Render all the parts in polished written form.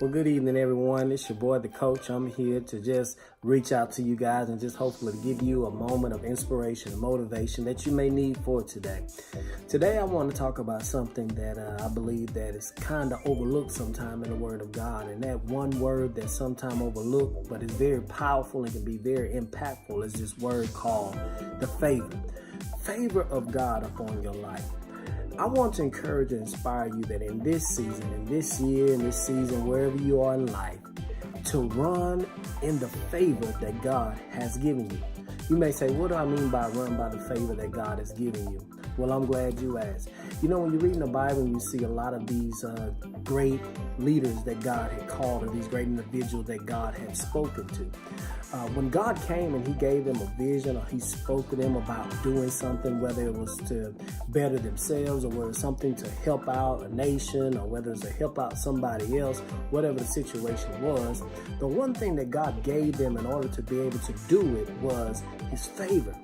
Well, good evening, everyone. It's your boy, the coach. I'm here to just reach out to you guys and just hopefully give you a moment of inspiration and motivation that you may need for today. Today, I want to talk about something that I believe that is kind of overlooked sometime in the Word of God. And that one word that's sometimes overlooked, but is very powerful and can be very impactful, is this word called the favor. Favor of God upon your life. I want to encourage and inspire you that in this season, in this year, in this season, wherever you are in life, to run in the favor that God has given you. You may say, what do I mean by run by the favor that God has given you? Well, I'm glad you asked. You know, when you read in the Bible, you see a lot of these great leaders that God had called, or these great individuals that God had spoken to. When God came and he gave them a vision, or he spoke to them about doing something, whether it was to better themselves, or whether it's something to help out a nation, or whether it's to help out somebody else, whatever the situation was, the one thing that God gave them in order to be able to do it was his favor.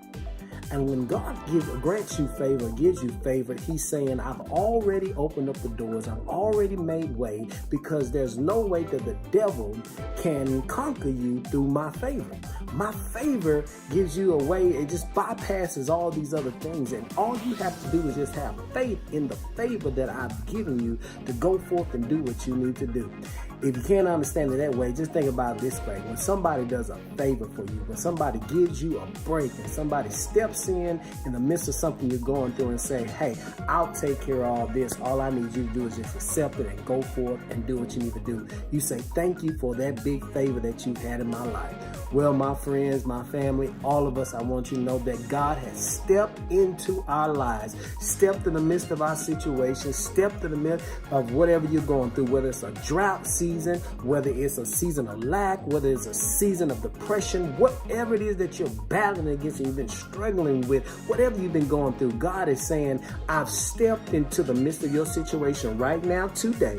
And when God grants you favor, gives you favor, he's saying, I've already opened up the doors. I've already made way, because there's no way that the devil can conquer you through my favor. My favor gives you a way. It just bypasses all these other things. And all you have to do is just have faith in the favor that I've given you to go forth and do what you need to do. If you can't understand it that way, just think about it this way. When somebody does a favor for you, when somebody gives you a break, and somebody steps in the midst of something you're going through and say, hey, I'll take care of all this. All I need you to do is just accept it and go forth and do what you need to do. You say, thank you for that big favor that you've had in my life. Well, my friends, my family, all of us, I want you to know that God has stepped into our lives, stepped in the midst of our situation, stepped in the midst of whatever you're going through, whether it's a drought season, whether it's a season of lack, whether it's a season of depression, whatever it is that you're battling against and you've been struggling with, whatever you've been going through, God is saying, I've stepped into the midst of your situation right now today,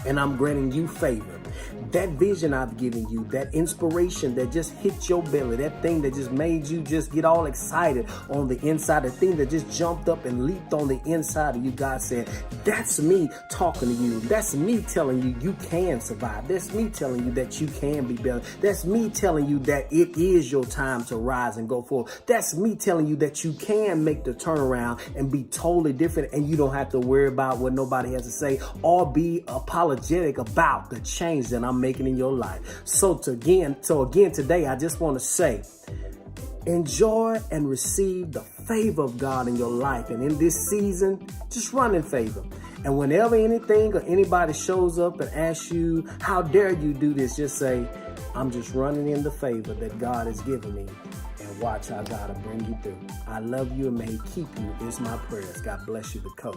and I'm granting you favor. That vision I've given you, that inspiration that just hit your belly, that thing that just made you just get all excited on the inside, the thing that just jumped up and leaped on the inside of you, God said, that's me talking to you. That's me telling you you can survive. That's me telling you that you can be better. That's me telling you that it is your time to rise and go forward. That's me telling you that you can make the turnaround and be totally different, and you don't have to worry about what nobody has to say or be apologetic about the change that I'm making in your life. So again today, I just want to say, enjoy and receive the favor of God in your life. And in this season, just run in favor. And whenever anything or anybody shows up and asks you, how dare you do this? Just say, I'm just running in the favor that God has given me. And watch how God will bring you through. I love you, and may he keep you. It's my prayers. God bless you, the coach.